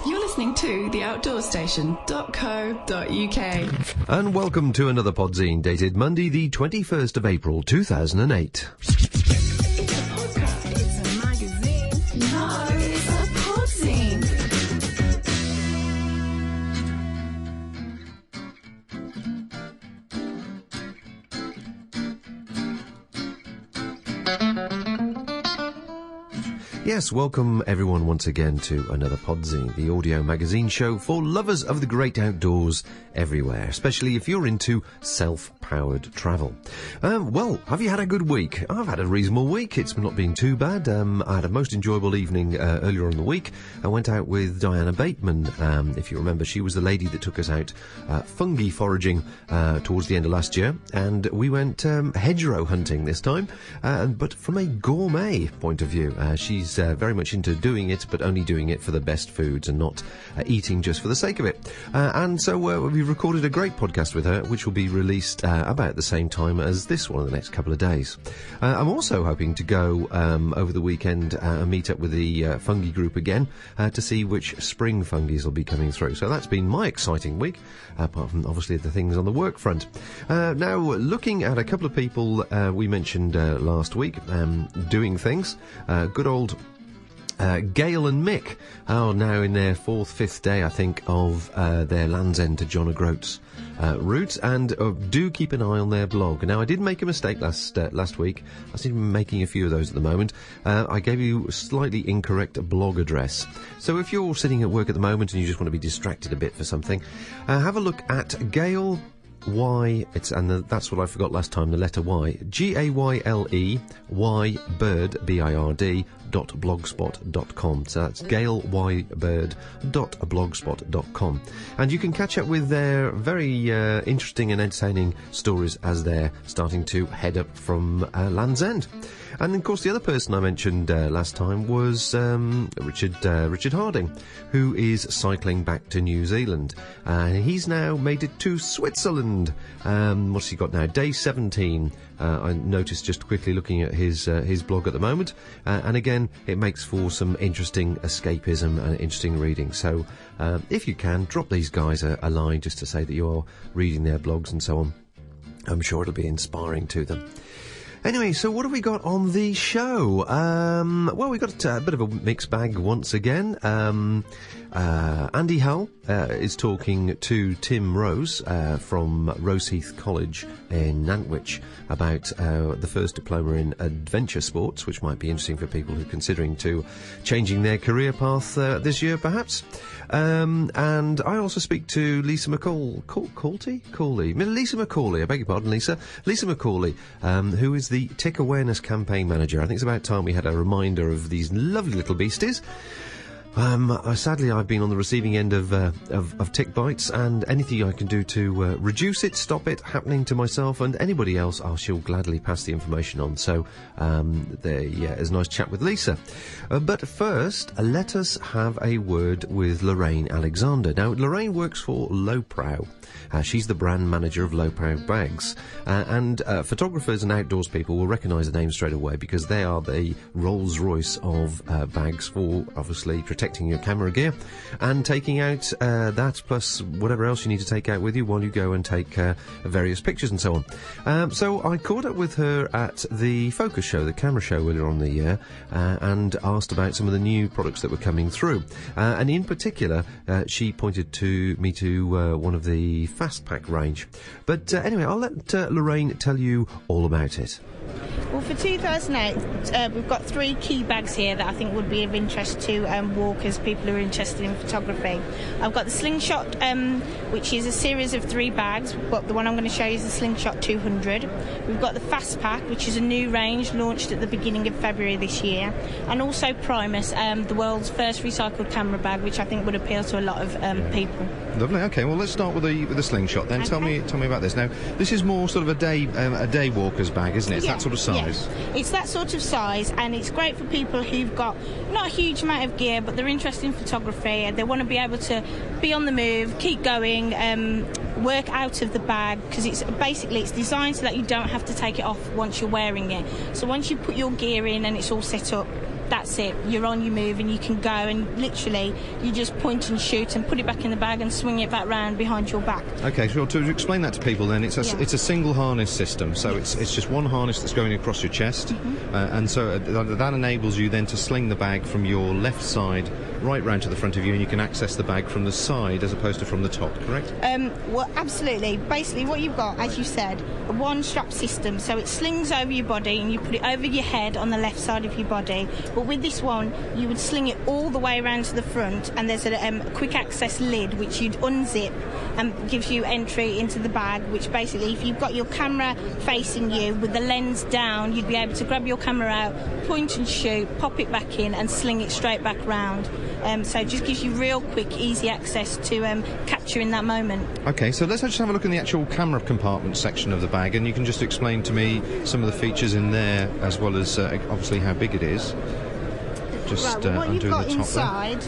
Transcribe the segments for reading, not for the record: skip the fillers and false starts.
You're listening to theoutdoorstation.co.uk. And welcome to another Podzine, dated Monday the 21st of April 2008. It's a podcast. It's a magazine. No, it's a Podzine. Yes, welcome everyone once again to another Podzine, the audio magazine show for lovers of the great outdoors everywhere, especially if you're into self-powered travel. Well, have you had a good week? I've had a reasonable week. It's not been too bad. I had a most enjoyable evening earlier on in the week. I went out with Diana Bateman. If you remember, she was the lady that took us out fungi foraging towards the end of last year, and we went hedgerow hunting this time, but from a gourmet point of view. She's very much into doing it, but only doing it for the best foods and not eating just for the sake of it. And so we recorded a great podcast with her, which will be released about the same time as this one in the next couple of days. I'm also hoping to go over the weekend and meet up with the fungi group again to see which spring fungi will be coming through. So that's been my exciting week, apart from obviously the things on the work front. Now, looking at a couple of people we mentioned last week doing things, good old Gail and Mick are now in their fifth day, I think, of their Land's End to John O'Groats route, and do keep an eye on their blog. Now, I did make a mistake last week. I seem to be making a few of those at the moment. I gave you a slightly incorrect blog address. So if you're sitting at work at the moment and you just want to be distracted a bit for something, have a look at Gail that's what I forgot last time, the letter Y, GAYLEY Bird BIRD .blogspot.com. So that's gailybird.blogspot.com, and you can catch up with their very interesting and entertaining stories as they're starting to head up from Land's End. And of course the other person I mentioned last time was Richard Harding, who is cycling back to New Zealand. He's now made it to Switzerland. What's he got now? Day 17. I noticed just quickly looking at his blog at the moment, and again it makes for some interesting escapism and interesting reading. So if you can, drop these guys a line just to say that you're reading their blogs and so on. I'm sure it'll be inspiring to them. Anyway, so what have we got on the show? Well, we got a bit of a mixed bag once again. Andy Hull is talking to Tim Rose from Roseheath College in Nantwich about the first diploma in adventure sports, which might be interesting for people who are considering changing their career path this year, perhaps. And I also speak to Lisa Lisa Macaulay, I beg your pardon, Lisa Macaulay, who is the Tick Awareness Campaign Manager. I think it's about time we had a reminder of these lovely little beasties. Sadly, I've been on the receiving end of tick bites, and anything I can do to reduce it, stop it happening to myself and anybody else, I shall gladly pass the information on. So, there's a nice chat with Lisa. But first, let us have a word with Lorraine Alexander. Now, Lorraine works for Lowepro. She's the brand manager of Lowepro bags, and photographers and outdoors people will recognise the name straight away because they are the Rolls-Royce of bags for obviously protecting your camera gear and taking out that plus whatever else you need to take out with you while you go and take various pictures and so on. So I caught up with her at the Focus show, the camera show earlier on in the year, and asked about some of the new products that were coming through. And in particular, she pointed me to one of the Fast Pack range. But anyway, I'll let Lorraine tell you all about it. Well, for 2008, we've got 3 key bags here that I think would be of interest to walkers, people who are interested in photography. I've got the Slingshot, which is a series of 3 bags, but the one I'm going to show you is the Slingshot 200. We've got the Fast Pack, which is a new range launched at the beginning of February this year, and also Primus, the world's first recycled camera bag, which I think would appeal to a lot of people. Lovely. Okay, well, let's start with the Slingshot then. Okay. Tell me about this. Now, this is more sort of a day walker's bag, isn't it? It's that sort of size. Yes. It's that sort of size, and it's great for people who've got not a huge amount of gear, but they're interested in photography and they want to be able to be on the move, keep going, work out of the bag, because it's designed so that you don't have to take it off once you're wearing it. So once you put your gear in and it's all set up, that's it. You're on your move and you can go, and literally you just point and shoot and put it back in the bag and swing it back round behind your back. Okay, so to explain that to people then, it's a single harness system, so it's just one harness that's going across your chest, and so that enables you then to sling the bag from your left side right round to the front of you, and you can access the bag from the side as opposed to from the top, correct? Well, absolutely. Basically what you've got, as you said, a one strap system, so it slings over your body and you put it over your head on the left side of your body, but with this one you would sling it all the way around to the front, and there's a quick access lid which you'd unzip and gives you entry into the bag, which basically, if you've got your camera facing you with the lens down, you'd be able to grab your camera out, point and shoot, pop it back in and sling it straight back round. So it just gives you real quick, easy access to capturing that moment. Okay, so let's just have a look in the actual camera compartment section of the bag, and you can just explain to me some of the features in there, as well as obviously how big it is. Just right, well, what you've got the top inside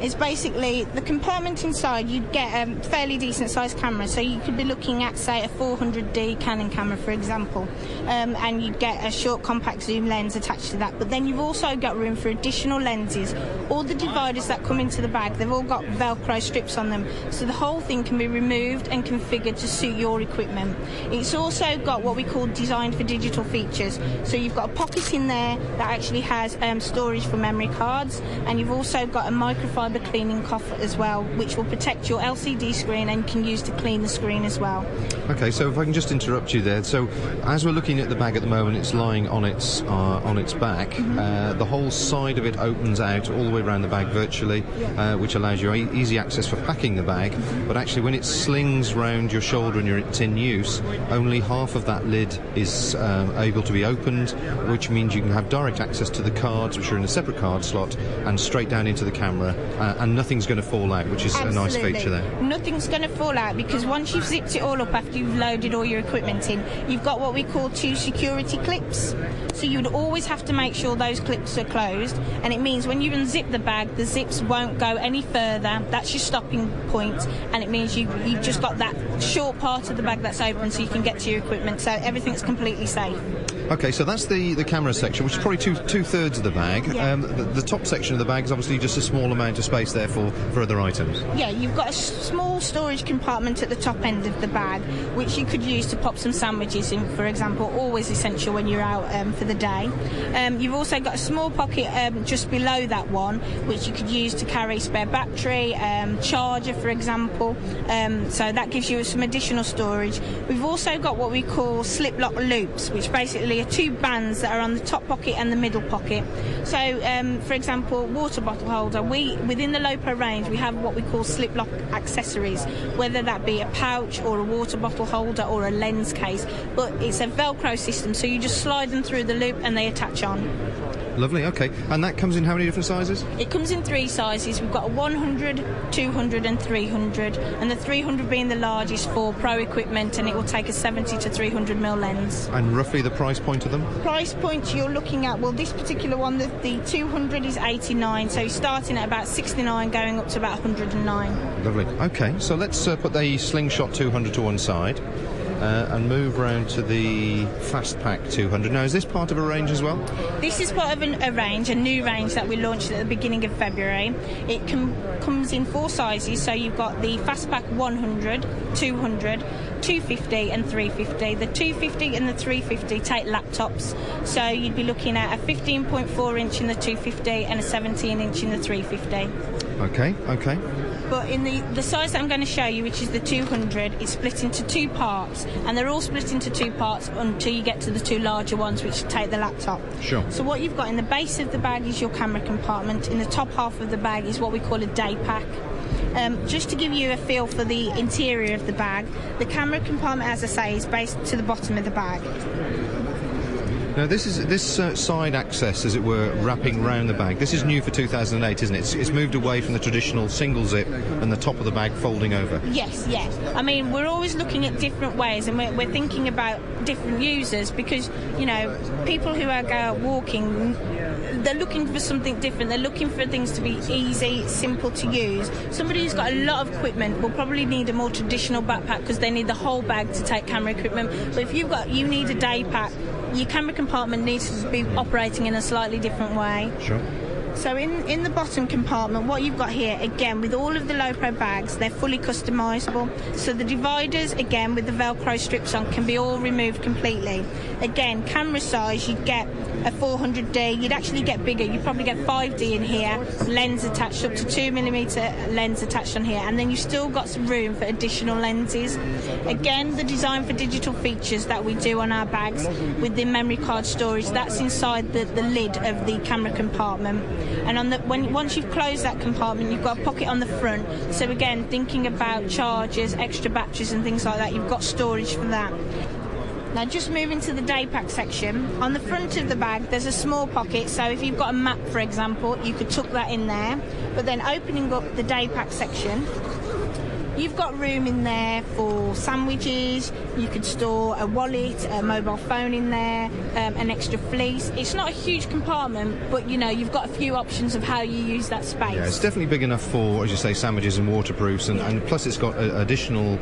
is basically the compartment inside. You'd get a fairly decent sized camera, so you could be looking at, say, a 400D Canon camera, for example, and you'd get a short compact zoom lens attached to that. But then you've also got room for additional lenses. All the dividers that come into the bag, they've all got Velcro strips on them, so the whole thing can be removed and configured to suit your equipment. It's also got what we call designed for digital features, so you've got a pocket in there that actually has storage for memory cards, and you've also got a microfiber cleaning cloth as well, which will protect your LCD screen and you can use to clean the screen as well. Okay, so if I can just interrupt you there. So as we're looking at the bag at the moment, it's lying on its back. The whole side of it opens out all the way around the bag virtually, which allows you easy access for packing the bag. But actually, when it slings round your shoulder and it's in use, only half of that lid is able to be opened, which means you can have direct access to the cards, which are in a separate card slot, and straight down into the camera, and nothing's going to fall out, which is a nice feature there. Nothing's going to fall out, because once you've zipped it all up after you've loaded all your equipment in, you've got what we call 2 security clips. So you'd always have to make sure those clips are closed, and it means when you unzip the bag, the zips won't go any further. That's your stopping point, and it means you've just got that short part of the bag that's open, so you can get to your equipment, so everything's completely safe. Okay, so that's the camera section, which is probably two-thirds of the bag. Yeah. The top section of the bag is obviously just a small amount of space there for other items. Yeah, you've got a small storage compartment at the top end of the bag, which you could use to pop some sandwiches in, for example, always essential when you're out for the day. You've also got a small pocket just below that one, which you could use to carry spare battery, charger, for example. So that gives you some additional storage. We've also got what we call slip lock loops, which basically are 2 bands that are on the top pocket and the middle pocket. So, for example, water bottle holder. Within the Lowepro range, we have what we call slip lock accessories, whether that be a pouch or a water bottle holder or a lens case. But it's a Velcro system, so you just slide them through the loop and they attach on. Lovely, okay. And that comes in how many different sizes? It comes in 3 sizes. We've got a 100, 200 and 300, and the 300 being the largest for pro equipment, and it will take a 70 to 300mm lens. And roughly the price point of them? Price point you're looking at, well, this particular one, the 200 is 89, so starting at about 69 going up to about 109. Lovely. Okay, so let's put the Slingshot 200 to one side. And move round to the Fast Pack 200. Now, is this part of a range as well? This is part of a range, a new range that we launched at the beginning of February. It comes in 4 sizes, so you've got the Fast Pack 100, 200, 250 and 350. The 250 and the 350 take laptops, so you'd be looking at a 15.4 inch in the 250 and a 17 inch in the 350. Okay. But in the size that I'm going to show you, which is the 200, it's split into 2 parts, and they're all split into 2 parts until you get to the 2 larger ones, which take the laptop. Sure. So what you've got in the base of the bag is your camera compartment. In the top half of the bag is what we call a day pack. Just to give you a feel for the interior of the bag, the camera compartment, as I say, is based to the bottom of the bag. Now, this side access, as it were, wrapping round the bag. This is new for 2008, isn't it? It's moved away from the traditional single zip and the top of the bag folding over. Yes. I mean, we're always looking at different ways, and we're thinking about different users, because, you know, people who are out walking, they're looking for something different. They're looking for things to be easy, simple to use. Somebody who's got a lot of equipment will probably need a more traditional backpack because they need the whole bag to take camera equipment. But if you need a day pack, your camera compartment needs to be operating in a slightly different way. Sure. So in the bottom compartment, what you've got here, again, with all of the Lowepro bags, they're fully customisable. So the dividers, again, with the Velcro strips on, can be all removed completely. Again, camera size, you'd get a 400D. You'd actually get bigger. You'd probably get 5D in here, lens attached, up to 2mm lens attached on here. And then you've still got some room for additional lenses. Again, the design for digital features that we do on our bags with the memory card storage, that's inside the lid of the camera compartment. And once you've closed that compartment, you've got a pocket on the front. So again, thinking about chargers, extra batteries and things like that, you've got storage for that. Now just moving to the day pack section, on the front of the bag there's a small pocket, so if you've got a map, for example, you could tuck that in there. But then opening up the day pack section, you've got room in there for sandwiches. You could store a wallet, a mobile phone in there, an extra fleece. It's not a huge compartment, but you know, you've got a few options of how you use that space. Yeah, it's definitely big enough for, as you say, sandwiches and waterproofs, and plus it's got additional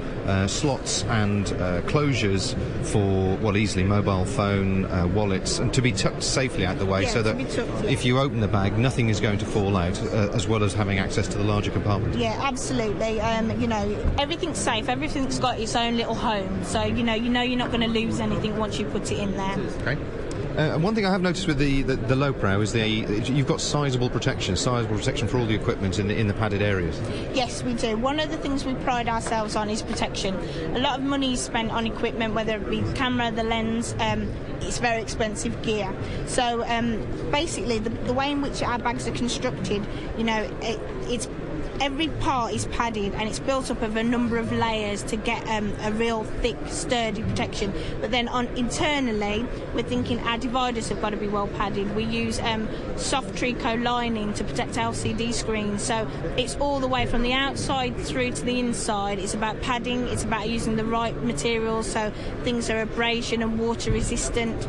slots and closures for, well, easily mobile phone, wallets, and to be tucked safely out the way, so that if you open the bag, nothing is going to fall out, as well as having access to the larger compartment. Yeah, absolutely. You know, everything's safe. Everything's got its own little home. So you know you're not going to lose anything once you put it in there. Okay. And one thing I have noticed with the Lowepro is you've got sizable protection for all the equipment in the padded areas. Yes, we do. One of the things we pride ourselves on is protection. A lot of money is spent on equipment, whether it be the camera, the lens. It's very expensive gear. So basically, the way in which our bags are constructed, you know, it's every part is padded and it's built up of a number of layers to get a real thick, sturdy protection. But then internally, we're thinking our dividers have got to be well padded. We use soft Trico lining to protect LCD screens. So it's all the way from the outside through to the inside. It's about padding. It's about using the right materials so things are abrasion and water resistant.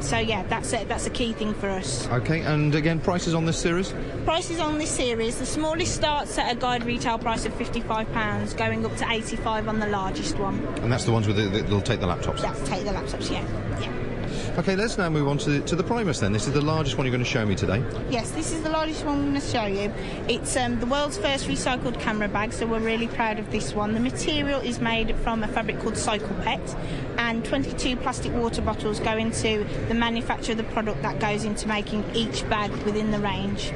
So yeah, that's a key thing for us. Okay, and again, prices on this series? Prices on this series, the smallest starts at a guide retail price of £55, going up to £85 on the largest one. And that's the ones that'll take the laptops? That'll take the laptops, yeah. Okay, let's now move on to the Primus then. This is the largest one you're going to show me today. Yes, this is the largest one I'm going to show you. It's the world's first recycled camera bag, so we're really proud of this one. The material is made from a fabric called Cycle Pet, and 22 plastic water bottles go into the manufacture of the product that goes into making each bag within the range.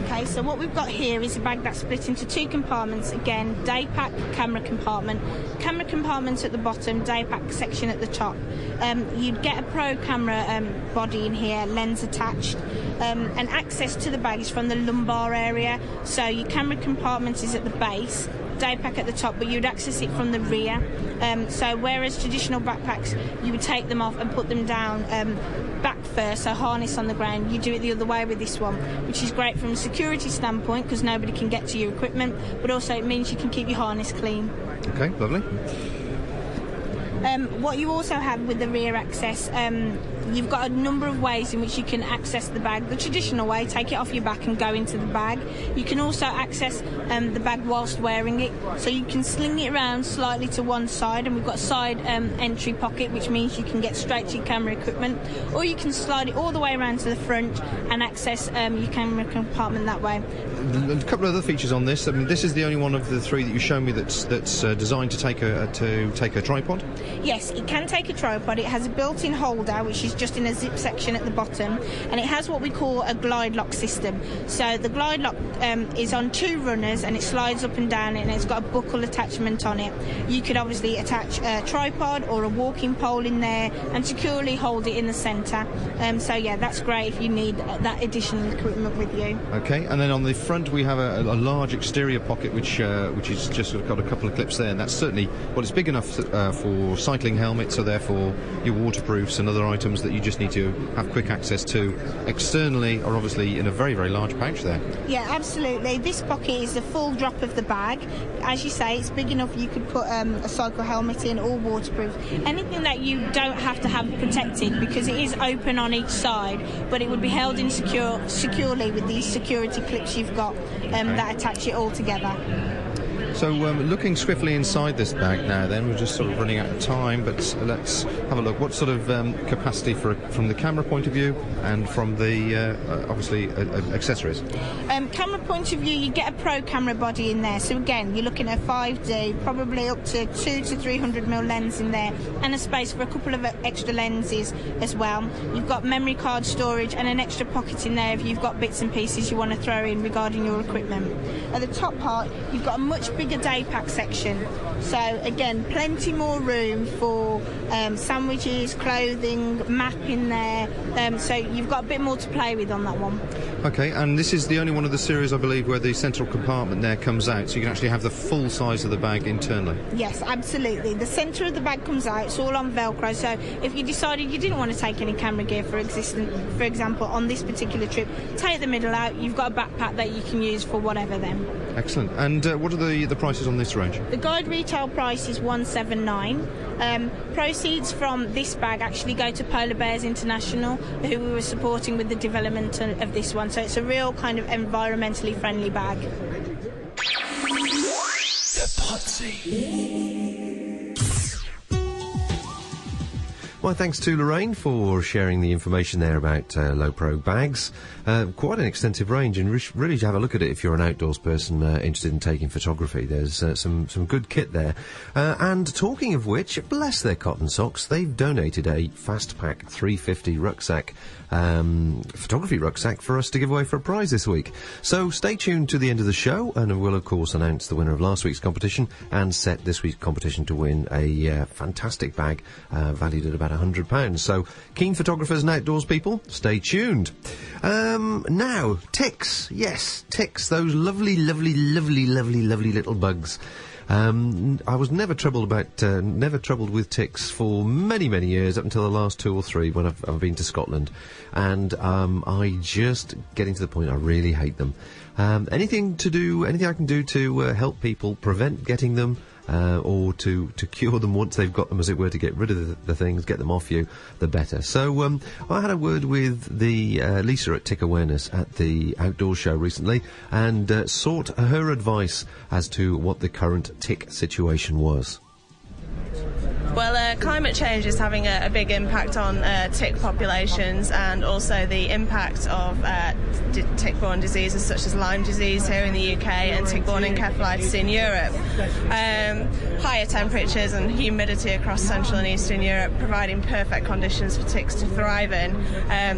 Okay, so what we've got here is a bag that's split into two compartments. Again, day pack, camera compartment. Camera compartment at the bottom, day pack section at the top. You'd get a pro camera body in here, lens attached, and access to the bag is from the lumbar area. So your camera compartment is at the base, day pack at the top, but you'd access it from the rear. So whereas traditional backpacks, you would take them off and put them down back first, so harness on the ground, you do it the other way with this one, which is great from a security standpoint because nobody can get to your equipment, but also it means you can keep your harness clean. Okay, lovely. What you also have with the rear access, you've got a number of ways in which you can access the bag. The traditional way, take it off your back and go into the bag. You can also access the bag whilst wearing it, so you can sling it around slightly to one side, and we've got a side entry pocket, which means you can get straight to your camera equipment, or you can slide it all the way around to the front and access your camera compartment that way. A couple of other features on this. I mean, this is the only one of the three that you show me that's designed to take a tripod. Yes, it can take a tripod. It has a built-in holder, which is just in a zip section at the bottom, and it has what we call a glide lock system. So the glide lock is on two runners and it slides up and down, and it's got a buckle attachment on it. You could obviously attach a tripod or a walking pole in there and securely hold it in the centre. So yeah, that's great if you need that additional equipment with you. Okay, and then on the front we have a large exterior pocket which is just sort of got a couple of clips there, and that's certainly, well, it's big enough for cycling helmets, so therefore your waterproofs and other items that you just need to have quick access to externally are obviously in a very, very large pouch there. Yeah, absolutely. This pocket is the full drop of the bag. As you say, it's big enough you could put a cycle helmet in, or waterproof. Anything that you don't have to have protected, because it is open on each side, but it would be held in securely with these security clips you've got that attach it all together. So looking swiftly inside this bag now then, we're just sort of running out of time, but let's have a look. What sort of capacity from the camera point of view and from the, obviously, accessories? Camera point of view, you get a pro camera body in there. So again, you're looking at 5D, probably up to 200 to 300mm lens in there, and a space for a couple of extra lenses as well. You've got memory card storage and an extra pocket in there if you've got bits and pieces you want to throw in regarding your equipment. At the top part, you've got a much bigger day pack section. So again, plenty more room for sandwiches, clothing, map in there. So you've got a bit more to play with on that one. Okay, and this is the only one of the series, I believe, where the central compartment there comes out, so you can actually have the full size of the bag internally. Yes, absolutely. The centre of the bag comes out, it's all on Velcro, so if you decided you didn't want to take any camera gear, for example, on this particular trip, take the middle out, you've got a backpack that you can use for whatever then. Excellent. And what are the prices on this range? The guide retail price is $179. Proceeds from this bag actually go to Polar Bears International, who we were supporting with the development of this one. So it's a real kind of environmentally friendly bag. The Podzine. Well, thanks to Lorraine for sharing the information there about Lowepro bags. Quite an extensive range, and really have a look at it if you're an outdoors person interested in taking photography. There's some good kit there. And talking of which, bless their cotton socks, they've donated a Fastpack 350 rucksack, photography rucksack, for us to give away for a prize this week. So stay tuned to the end of the show, and we'll of course announce the winner of last week's competition and set this week's competition to win a fantastic bag valued at about £100. So keen photographers and outdoors people, stay tuned. Now, ticks. Yes, ticks. Those lovely little bugs. I was never troubled with ticks for many I up until the last 2 or 3 when I've been to Scotland, and I just getting to the point I really hate them. Anything I can do to help people prevent getting them, or to cure them once they've got them, as it were, to get rid of the things, get them off you, the better. So I had a word with the Lisa at Tick Awareness at the outdoor show recently, and sought her advice as to what the current tick situation was. Well, climate change is having a big impact on tick populations, and also the impact of tick-borne diseases such as Lyme disease here in the UK and tick-borne encephalitis in Europe. Higher temperatures and humidity across Central and Eastern Europe providing perfect conditions for ticks to thrive in.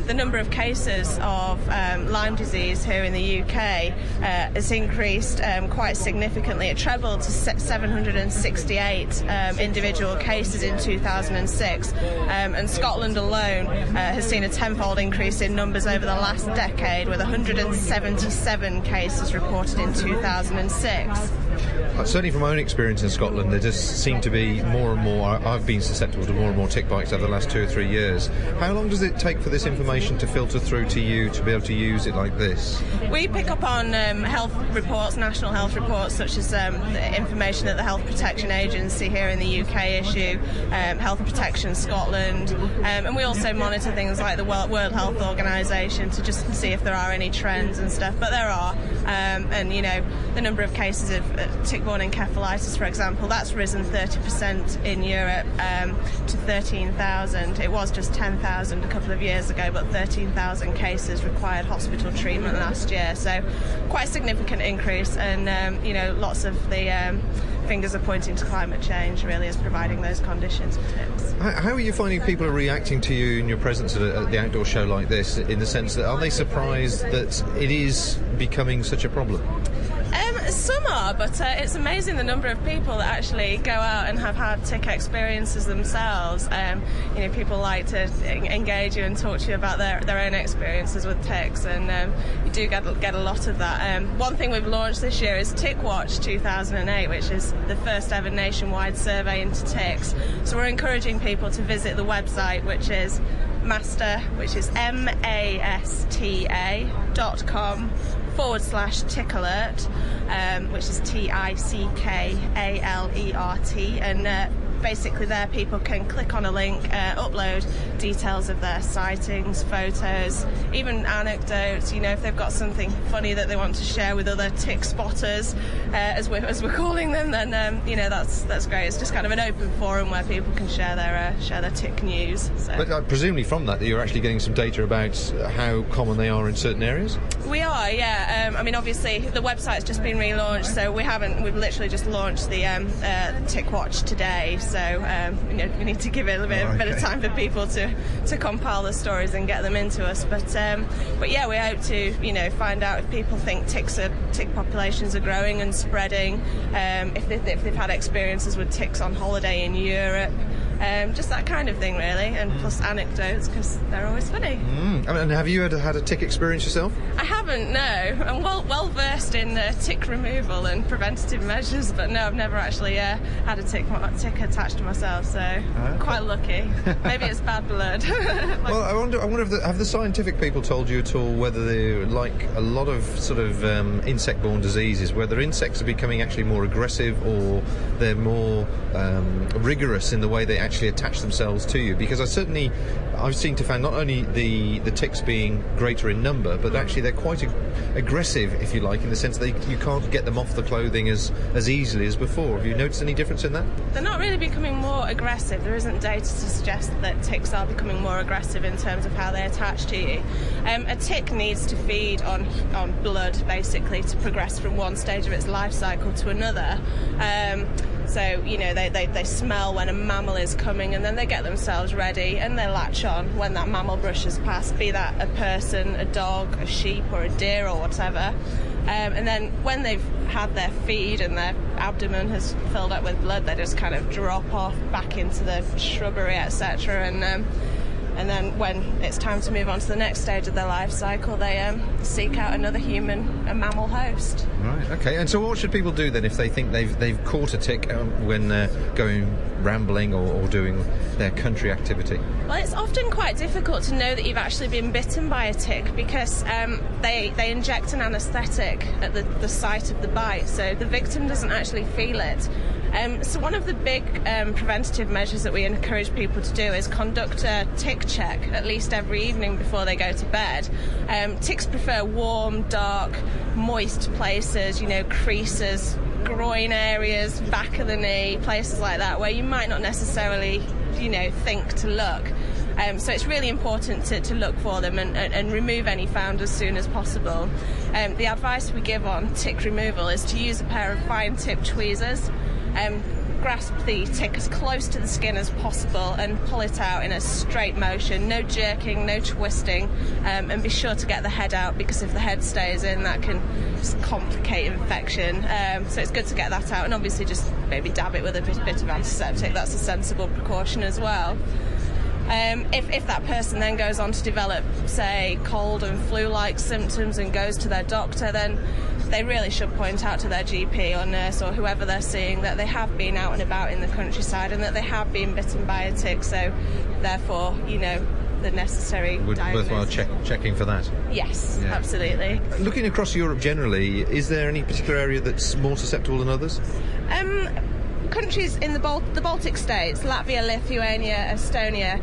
The number of cases of Lyme disease here in the UK has increased quite significantly. It trebled to 768 individual cases in 2006, and Scotland alone has seen a tenfold increase in numbers over the last decade, with 177 cases reported in 2006. Certainly from my own experience in Scotland, there just seem to be more and more, I've been susceptible to more and more tick bites over the last 2 or 3 years. How long does it take for this information to filter through to you to be able to use it like this? We pick up on health reports, national health reports, such as the information that the Health Protection Agency here in the UK issue, Health Protection Scotland, and we also monitor things like the World Health Organisation to just see if there are any trends and stuff, but there are. And, you know, the number of cases of tick-borne encephalitis, for example, that's risen 30% in Europe to 13,000. It was just 10,000 a couple of years ago, but 13,000 cases required hospital treatment last year. So quite a significant increase, and, you know, lots of the fingers are pointing to climate change really as providing those conditions for ticks. How are you finding people are reacting to you and your presence at the outdoor show like this, in the sense that are they surprised that it is becoming such a problem? Some are, but it's amazing the number of people that actually go out and have had tick experiences themselves. You know, people like to engage you and talk to you about their own experiences with ticks, and you do get a lot of that. One thing we've launched this year is Tick Watch 2008, which is the first ever nationwide survey into ticks. So we're encouraging people to visit the website, which is Masta, which is masta.com/tick alert, which is TICKALERT, and basically there people can click on a link, upload details of their sightings, photos, even anecdotes. If they've got something funny that they want to share with other tick spotters, as we're calling them, then that's great. It's just kind of an open forum where people can share their tick news. So. But presumably from that you're actually getting some data about how common they are in certain areas? We are, yeah. Obviously the website's just been relaunched, so we've literally just launched the Tick Watch today, so we need to give it a bit of time for people to compile the stories and get them into us. But yeah, we hope to find out if people think tick populations are growing and spreading, if they've had experiences with ticks on holiday in Europe. Just that kind of thing, really, and plus anecdotes, because they're always funny. And have you had a tick experience yourself? I haven't, no. I'm well versed in tick removal and preventative measures, but no, I've never actually had a tick attached to myself, so quite lucky. Maybe it's bad blood. Well, I wonder if have the scientific people told you at all whether they're like a lot of sort of insect-borne diseases, whether insects are becoming actually more aggressive or they're more rigorous in the way they actually attach themselves to you? Because I've seen to find not only the ticks being greater in number, but actually they're quite aggressive, if you like, in the sense that you can't get them off the clothing as easily as before. Have you noticed any difference in that? They're not really becoming more aggressive. There isn't data to suggest that ticks are becoming more aggressive in terms of how they attach to you. A tick needs to feed on blood, basically, to progress from one stage of its life cycle to another. So, they smell when a mammal is coming, and then they get themselves ready and they latch on when that mammal brushes past, be that a person, a dog, a sheep or a deer or whatever. And then when they've had their feed and their abdomen has filled up with blood, they just kind of drop off back into the shrubbery, etc. And then when it's time to move on to the next stage of their life cycle, they seek out another human, a mammal host. Right, okay. And so what should people do then if they think they've caught a tick when they're going rambling or doing their country activity? Well, it's often quite difficult to know that you've actually been bitten by a tick because they inject an anaesthetic at the site of the bite, so the victim doesn't actually feel it. So one of the big preventative measures that we encourage people to do is conduct a tick check at least every evening before they go to bed. Ticks prefer warm, dark, moist places, creases, groin areas, back of the knee, places like that where you might not necessarily, think to look. So it's really important to look for them and remove any found as soon as possible. The advice we give on tick removal is to use a pair of fine-tipped tweezers. Grasp the tick as close to the skin as possible and pull it out in a straight motion, no jerking, no twisting, and be sure to get the head out, because if the head stays in, that can just complicate infection. So it's good to get that out, and obviously just maybe dab it with a bit of antiseptic. That's a sensible precaution as well. If that person then goes on to develop, say, cold and flu-like symptoms and goes to their doctor, then they really should point out to their GP or nurse or whoever they're seeing that they have been out and about in the countryside and that they have been bitten by a tick, so therefore, the necessary diagnosis. Worthwhile checking for that. Yes, yeah. Absolutely. Looking across Europe generally, is there any particular area that's more susceptible than others? Countries in the Baltic states, Latvia, Lithuania, Estonia,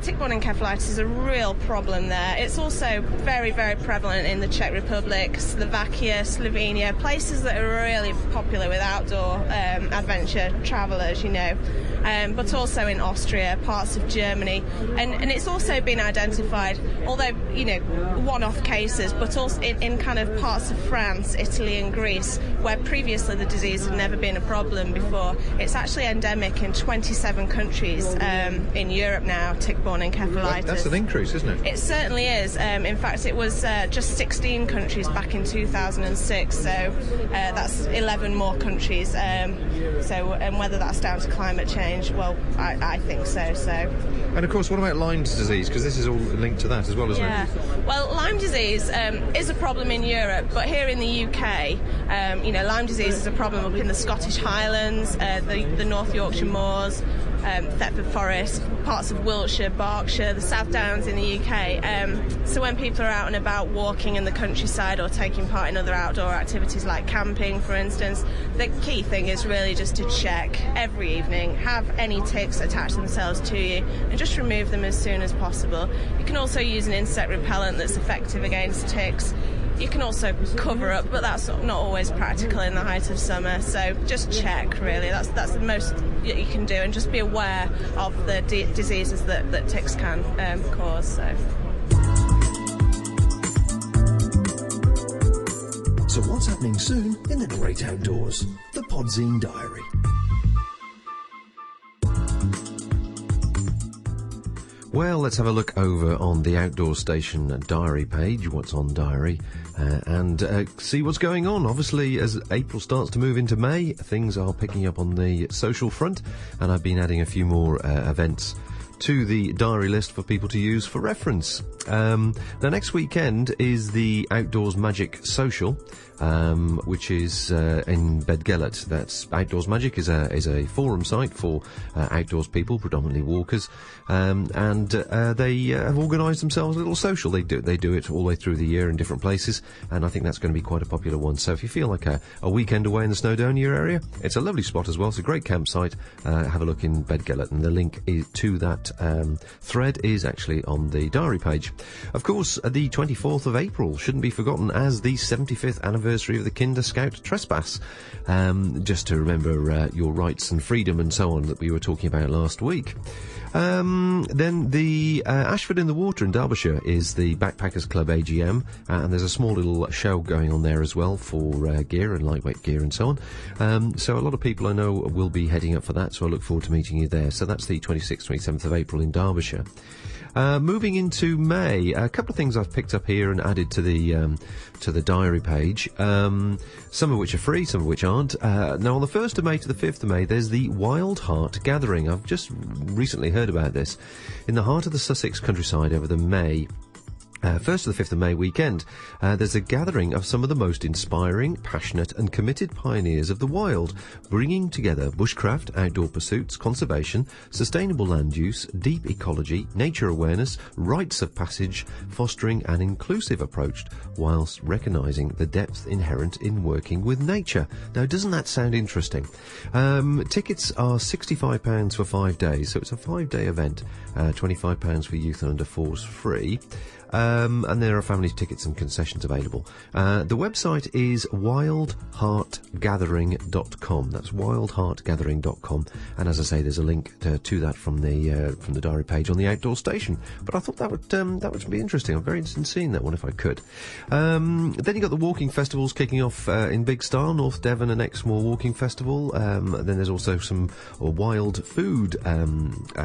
tick-borne encephalitis is a real problem there. It's also very, very prevalent in the Czech Republic, Slovakia, Slovenia, places that are really popular with outdoor adventure travellers, but also in Austria, parts of Germany. And it's also been identified, although, one-off cases, but also in kind of parts of France, Italy and Greece, where previously the disease had never been a problem before. It's actually endemic in 27 countries in Europe now, tick-borne encephalitis. That's an increase, isn't it? It certainly is. In fact, it was just 16 countries back in 2006, so that's 11 more countries. And whether that's down to climate change, well, I think so. And of course, what about Lyme disease? Because this is all linked to that as well, isn't it? Well, Lyme disease is a problem in Europe, but here in the UK, Lyme disease is a problem up in the Scottish Highlands, the North Yorkshire Moors, Thetford Forest, parts of Wiltshire, Berkshire, the South Downs in the UK. So when people are out and about walking in the countryside or taking part in other outdoor activities like camping, for instance, the key thing is really just to check every evening, have any ticks attach themselves to you, and just remove them as soon as possible. You can also use an insect repellent that's effective against ticks. You can also cover up, but that's not always practical in the height of summer. So just check, really. That's the most that you can do, and just be aware of the diseases that ticks can cause. So what's happening soon in the great outdoors? The Podzine Diary. Well, let's have a look over on the Outdoor Station diary page, what's on diary, and see what's going on. Obviously, as April starts to move into May, things are picking up on the social front, and I've been adding a few more events to the diary list for people to use for reference. Now, next weekend is the Outdoors Magic Social, which is in Bedgellet. That's Outdoors Magic is a forum site for outdoors people, predominantly walkers, and they have organised themselves a little social. They do it all the way through the year in different places, and I think that's going to be quite a popular one. So if you feel like a weekend away in the Snowdonia area, it's a lovely spot as well. It's a great campsite. Have a look in Bedgellet, and the link to that thread is actually on the diary page. Of course, the 24th of April shouldn't be forgotten as the 75th anniversary of the Kinder Scout Trespass. Just to remember your rights and freedom and so on that we were talking about last week. Then the Ashford in the Water in Derbyshire is the Backpackers Club AGM, and there's a small little show going on there as well for gear and lightweight gear and so on. So a lot of people I know will be heading up for that, so I look forward to meeting you there. So that's the 26th, 27th of April in Derbyshire. Moving into May, a couple of things I've picked up here and added to the diary page, some of which are free, some of which aren't. Now, on the 1st of May to the 5th of May, there's the Wild Heart Gathering. I've just recently heard about this. In the heart of the Sussex countryside over the May 1st to the 5th of May weekend, there's a gathering of some of the most inspiring, passionate and committed pioneers of the wild, bringing together bushcraft, outdoor pursuits, conservation, sustainable land use, deep ecology, nature awareness, rites of passage, fostering an inclusive approach, whilst recognising the depth inherent in working with nature. Now, doesn't that sound interesting? Tickets are £65 for 5 days, so it's a 5-day event, £25 for youth and under 4s free. And there are family tickets and concessions available. The website is wildheartgathering.com. That's wildheartgathering.com. And as I say, there's a link to that from the diary page on the Outdoor Station. But I thought that would be interesting. I'm very interested in seeing that one if I could. Then you got the walking festivals kicking off in big style, North Devon and Exmoor Walking Festival. Then there's also some wild food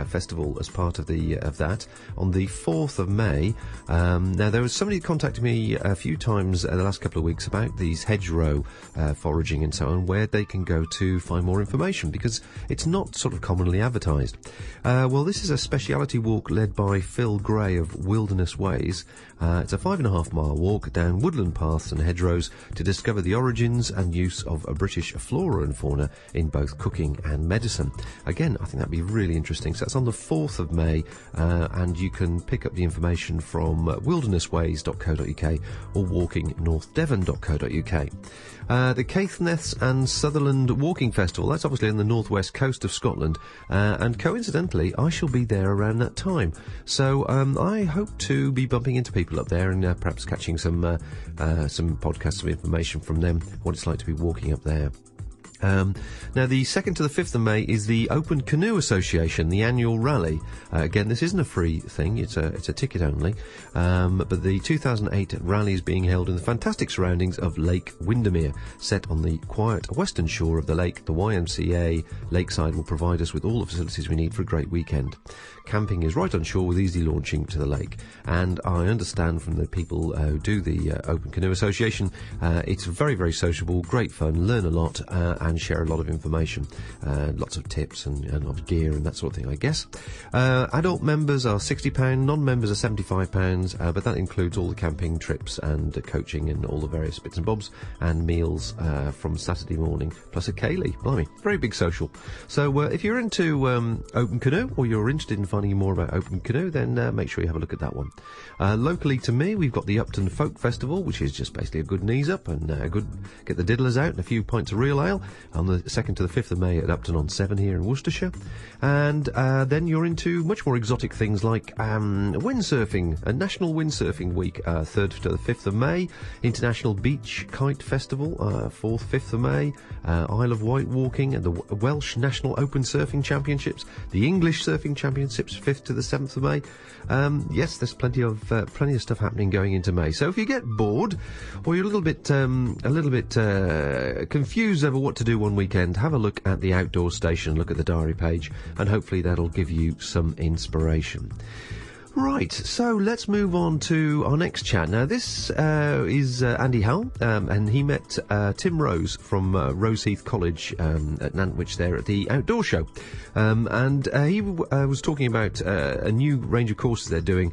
festival as part of that on the 4th of May. Now, there was somebody who contacted me a few times the last couple of weeks about these hedgerow foraging and so on, where they can go to find more information, because it's not sort of commonly advertised. Well, this is a speciality walk led by Phil Gray of Wilderness Ways. It's a 5.5-mile walk down woodland paths and hedgerows to discover the origins and use of a British flora and fauna in both cooking and medicine. Again, I think that'd be really interesting. So that's on the 4th of May, and you can pick up the information from wildernessways.co.uk or walkingnorthdevon.co.uk. The Caithness and Sutherland Walking Festival, that's obviously on the northwest coast of Scotland, and coincidentally I shall be there around that time, so I hope to be bumping into people up there and perhaps catching some podcasts of information from them, what it's like to be walking up there. Now, the 2nd to the 5th of May is the Open Canoe Association, the annual rally. Again, this isn't a free thing, it's a ticket only, but the 2008 rally is being held in the fantastic surroundings of Lake Windermere. Set on the quiet western shore of the lake, the YMCA Lakeside will provide us with all the facilities we need for a great weekend. Camping is right on shore with easy launching to the lake, and I understand from the people who do the Open Canoe Association, it's very, very sociable, great fun, learn a lot, and and share a lot of information, lots of tips and a lot of gear and that sort of thing, I guess. Adult members are £60, non-members are £75, but that includes all the camping trips and coaching and all the various bits and bobs and meals from Saturday morning, plus a ceilidh. Blimey, very big social. So if you're into open canoe, or you're interested in finding more about open canoe, then make sure you have a look at that one. Locally to me, we've got the Upton Folk Festival, which is just basically a good knees up and get the diddlers out and a few pints of real ale on the 2nd to the 5th of May at Upton on 7 here in Worcestershire. And then you're into much more exotic things like windsurfing, a National Windsurfing Week, 3rd to the 5th of May, International Beach Kite Festival, 4th, 5th of May, Isle of Wight walking, and the Welsh National Open Surfing Championships, the English Surfing Championships, 5th to the 7th of May. Yes, there's plenty of stuff happening going into May. So if you get bored, or you're a little bit confused over what to do one weekend, have a look at the Outdoor Station, look at the diary page, and hopefully that'll give you some inspiration. Right, so let's move on to our next chat. Now, this is Andy Howell, and he met Tim Rose from Roseheath College at Nantwich there at the Outdoor Show. And he was talking about a new range of courses they're doing,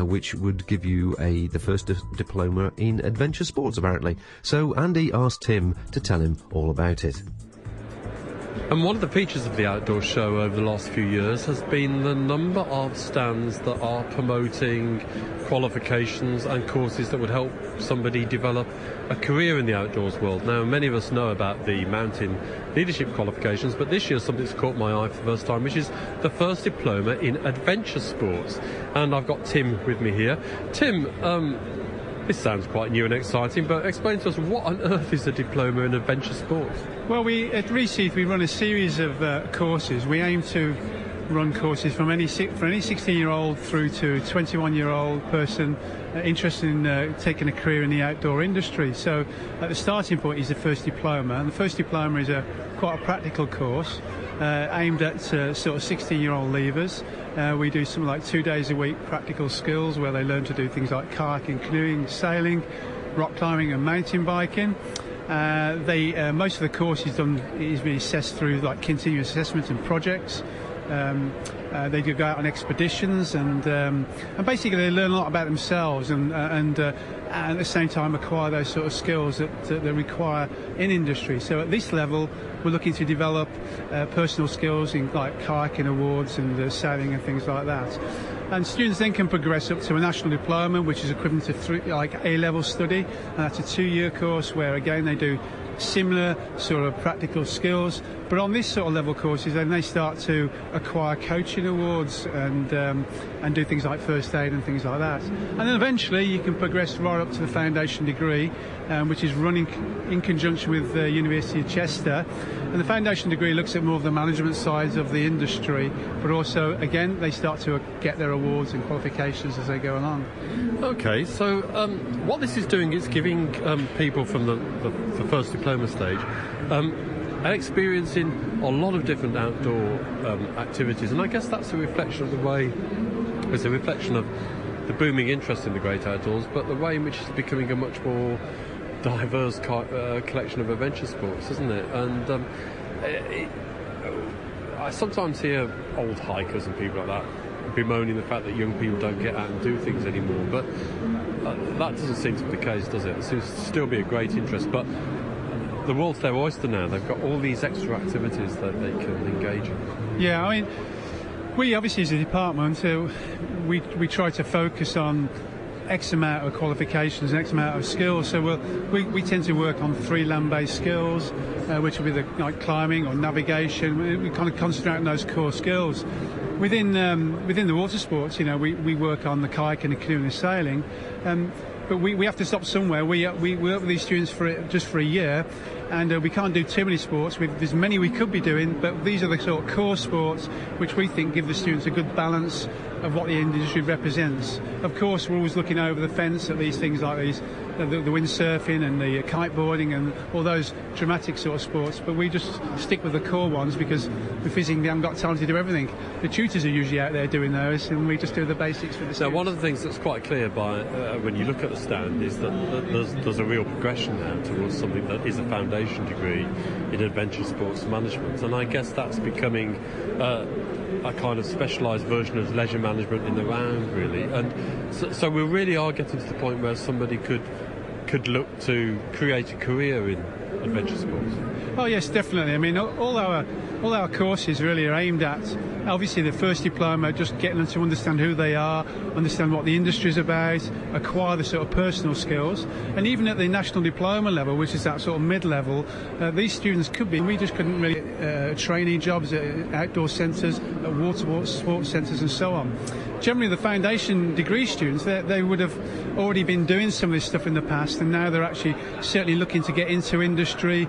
which would give you the first diploma in adventure sports, apparently. So Andy asked Tim to tell him all about it. And one of the features of the Outdoor Show over the last few years has been the number of stands that are promoting qualifications and courses that would help somebody develop a career in the outdoors world. Now, many of us know about the mountain leadership qualifications, but this year something's caught my eye for the first time, which is the first diploma in adventure sports. And I've got Tim with me here. Tim, this sounds quite new and exciting, but explain to us, what on earth is a diploma in adventure sports? Well, at Roseheath we run a series of courses. We aim to run courses from any 16-year-old through to a 21-year-old person interested in taking a career in the outdoor industry. So at the starting point is the first diploma, and the first diploma is quite a practical course aimed at sort of 16-year-old leavers. We do something like 2 days a week practical skills where they learn to do things like kayaking, canoeing, sailing, rock climbing and mountain biking. Most of the course is being assessed through like continuous assessment and projects. They do go out on expeditions and basically they learn a lot about themselves and at the same time acquire those sort of skills that they require in industry. So at this level we're looking to develop personal skills in like kayaking awards and sailing and things like that. And students then can progress up to a national diploma, which is equivalent to A-level study, and that's a 2-year course where again they do similar sort of practical skills, but on this sort of level courses then they start to acquire coaching awards and do things like first aid and things like that. And then eventually you can progress right up to the foundation degree, which is running in conjunction with the University of Chester. And the foundation degree looks at more of the management sides of the industry, but also again they start to get their awards and qualifications as they go along. Okay, so what this is doing is giving people from the first diploma stage an experience in a lot of different outdoor activities, and I guess that's a reflection of the booming interest in the great outdoors, but the way in which it's becoming a much more diverse collection of adventure sports, isn't it? And I sometimes hear old hikers and people like that bemoaning the fact that young people don't get out and do things anymore, but that doesn't seem to be the case, does it? It seems to still be a great interest, but the world's their oyster now. They've got all these extra activities that they can engage in. Yeah, I mean, we obviously as a department, we try to focus on X amount of qualifications and X amount of skills. So we tend to work on 3 land-based skills, which will be like climbing or navigation. We kind of concentrate on those core skills. Within the water sports, we work on the kayaking, the canoeing and sailing. But we have to stop somewhere. We work with these students just for a year, and we can't do too many sports. There's many we could be doing, but these are the sort of core sports which we think give the students a good balance of what the industry represents. Of course, we're always looking over the fence at these things like these the windsurfing and the kiteboarding and all those dramatic sort of sports, but we just stick with the core ones because we physically haven't got time to do everything. The tutors are usually out there doing those, and we just do the basics for the students. Now, one of the things that's quite clear by when you look at the stand is that there's a real progression now towards something that is a foundation degree in adventure sports management, and I guess that's becoming a kind of specialised version of leisure management in the round, really. And so we really are getting to the point where somebody could look to create a career in adventure sports. Oh yes, definitely. I mean, all our courses really are aimed at, obviously, the first diploma, just getting them to understand who they are, understand what the industry is about, acquire the sort of personal skills. And even at the national diploma level, which is that sort of mid-level, these students could be. We just couldn't really trainee jobs at outdoor centres, at water sports centres, and so on. Generally, the foundation degree students, they would have already been doing some of this stuff in the past, and now they're actually certainly looking to get into industry,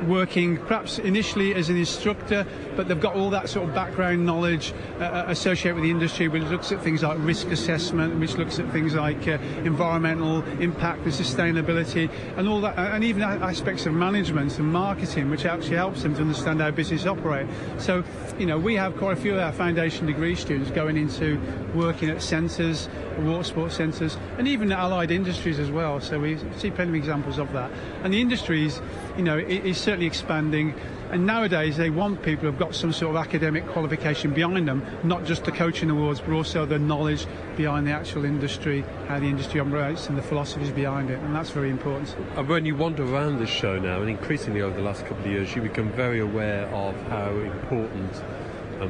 working perhaps initially as an instructor, but they've got all that sort of background knowledge associated with the industry, which looks at things like risk assessment, which looks at things like environmental impact and sustainability, and all that, and even aspects of management and marketing, which actually helps them to understand how business operate. So, we have quite a few of our foundation degree students going into working at centres, water sports centres, and even allied industries as well. So we see plenty of examples of that. And the industry is, is certainly expanding. And nowadays they want people who've got some sort of academic qualification behind them, not just the coaching awards, but also the knowledge behind the actual industry, how the industry operates, and the philosophies behind it. And that's very important. And when you wander around this show now, and increasingly over the last couple of years, you become very aware of how important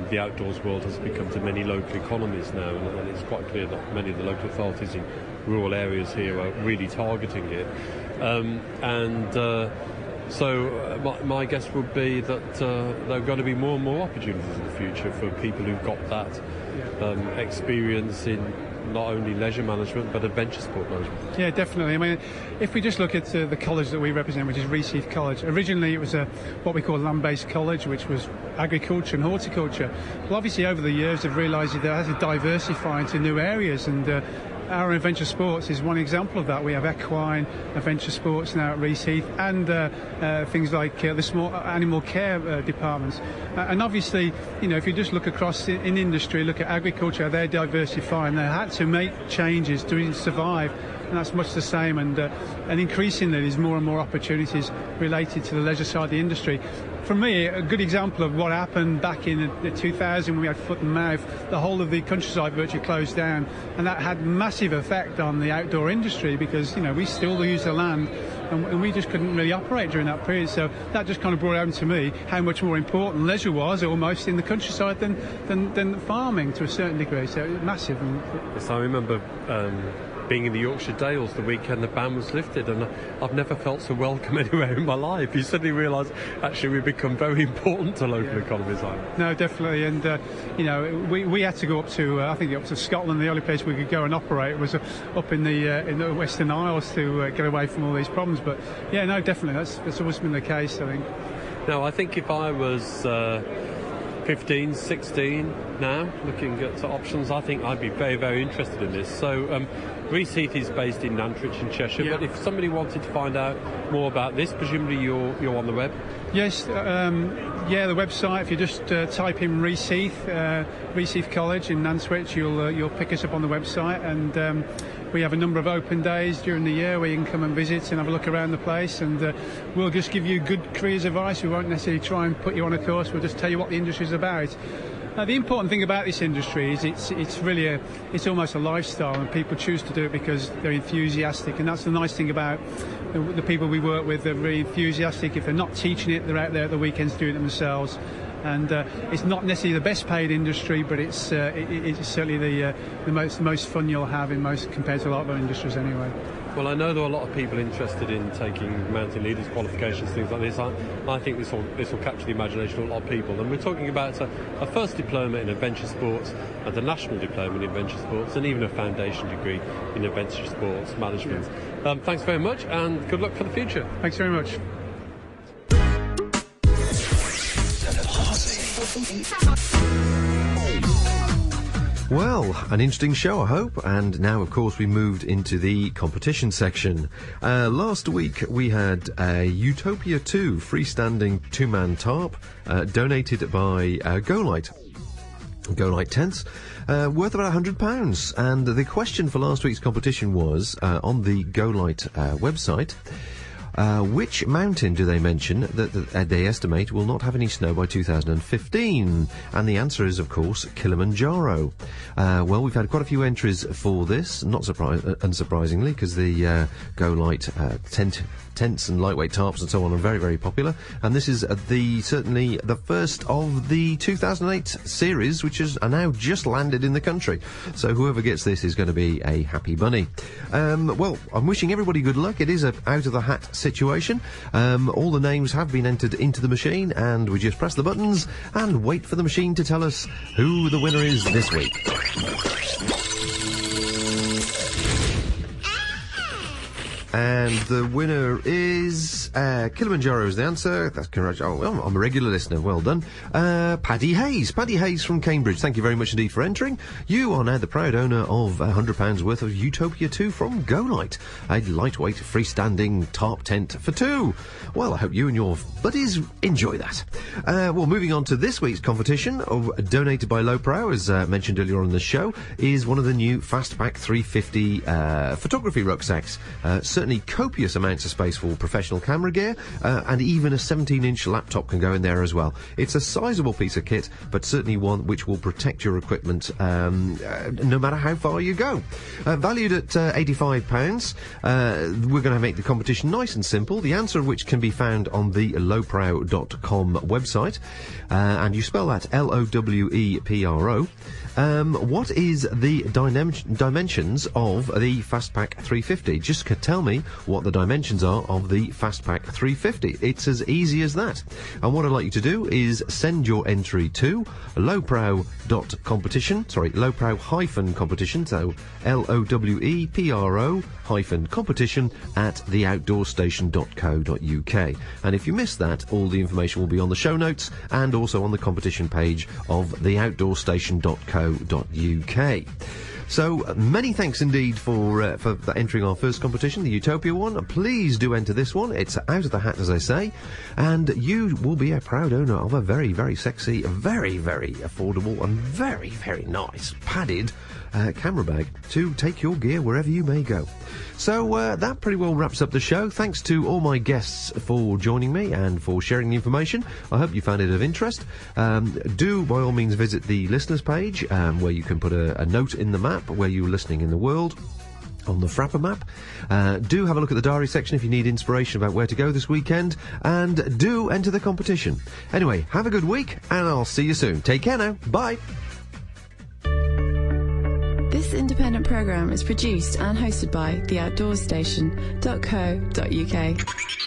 the outdoors world has become to many local economies now, and it's quite clear that many of the local authorities in rural areas here are really targeting it. So my guess would be that there are going to be more and more opportunities in the future for people who've got that experience in not only leisure management but adventure sport management. Yeah, definitely. I mean, if we just look at the college that we represent, which is Reseath College, originally it was what we call land-based college, which was agriculture and horticulture. Well, obviously over the years they've realised that they have to diversify into new areas, and our adventure sports is one example of that. We have equine adventure sports now at Reseath, and things like the small animal care departments. And obviously, if you just look across in industry, look at agriculture, they're diversifying. They had to make changes to survive, and that's much the same. And increasingly, there's more and more opportunities related to the leisure side of the industry. For me, a good example of what happened back in the 2000 when we had foot and mouth, the whole of the countryside virtually closed down, and that had massive effect on the outdoor industry because we still use the land, and we just couldn't really operate during that period. So that just kind of brought home to me how much more important leisure was almost in the countryside than farming to a certain degree. So it was massive. Yes, I remember being in the Yorkshire Dales the weekend the ban was lifted, and I've never felt so welcome anywhere in my life. You suddenly realise actually we've become very important to local economies. No, definitely, and we had to go up to up to Scotland. The only place we could go and operate was up in the Western Isles to get away from all these problems. But yeah, no, definitely that's always been the case, I think. Now, I think if I was 15, 16 now, looking at options, I think I'd be very, very interested in this. So Reseath is based in Nantwich in Cheshire, but if somebody wanted to find out more about this, presumably you're on the web? Yes, the website, if you just type in Reseath College in Nantwich, you'll pick us up on the website, and we have a number of open days during the year where you can come and visit and have a look around the place, and we'll just give you good careers advice. We won't necessarily try and put you on a course, we'll just tell you what the industry is about. The important thing about this industry is it's really it's almost a lifestyle, and people choose to do it because they're enthusiastic, and that's the nice thing about the people we work with. They're very enthusiastic. If they're not teaching it, they're out there at the weekends doing it themselves. And it's not necessarily the best paid industry, but it's certainly the most fun you'll have in most compared to a lot of other industries anyway. Well, I know there are a lot of people interested in taking mountain leaders qualifications, things like this. I think this will capture the imagination of a lot of people. And we're talking about a first diploma in adventure sports, and a national diploma in adventure sports, and even a foundation degree in adventure sports management. Thanks very much, and good luck for the future. Thanks very much. Well, an interesting show, I hope. And now, of course, we moved into the competition section. Last week, we had a Utopia 2 freestanding two-man tarp donated by Go-Lite tents, worth about £100. And the question for last week's competition was, on the Go-Lite website, which mountain do they mention that they estimate will not have any snow by 2015? And the answer is, of course, Kilimanjaro. Well, we've had quite a few entries for this, not unsurprisingly, because the Go-Lite tents and lightweight tarps and so on are very, very popular. And this is certainly the first of the 2008 series, which are now just landed in the country. So whoever gets this is going to be a happy bunny. Well, I'm wishing everybody good luck. It is a out-of-the-hat situation. All the names have been entered into the machine, and we just press the buttons and wait for the machine to tell us who the winner is this week. And the winner is Kilimanjaro is the answer. That's correct. Oh, well, I'm a regular listener. Well done. Paddy Hayes. Paddy Hayes from Cambridge. Thank you very much indeed for entering. You are now the proud owner of £100 worth of Utopia 2 from Go-Lite, a lightweight freestanding tarp tent for two. Well, I hope you and your buddies enjoy that. Well, moving on to this week's competition, donated by Lowepro, as mentioned earlier on in the show, is one of the new Fastpack 350 photography rucksacks. Certainly copious amounts of space for professional camera gear, and even a 17-inch laptop can go in there as well. It's a sizable piece of kit, but certainly one which will protect your equipment no matter how far you go. Valued at £85, we're going to make the competition nice and simple, the answer of which can be found on the lowepro.com website, and you spell that Lowepro. What is the dimensions of the Fastpack 350? Just tell me what the dimensions are of the Fastpack 350. It's as easy as that. And what I'd like you to do is send your entry to lowepro.competition, lowepro-competition, so LOWEPRO-competition at theoutdoorstation.co.uk. And if you missed that, all the information will be on the show notes and also on the competition page of theoutdoorstation.co.uk. So, many thanks indeed for entering our first competition, the Utopia one. Please do enter this one. It's out of the hat, as I say. And you will be a proud owner of a very, very sexy, very, very affordable and very, very nice padded camera bag to take your gear wherever you may go. So that pretty well wraps up the show. Thanks to all my guests for joining me and for sharing the information. I hope you found it of interest. Do by all means visit the listeners page where you can put a note in the map where you're listening in the world on the Frapper map. Do have a look at the diary section if you need inspiration about where to go this weekend, and do enter the competition. Anyway, have a good week and I'll see you soon. Take care now. Bye. This independent programme is produced and hosted by theoutdoorstation.co.uk.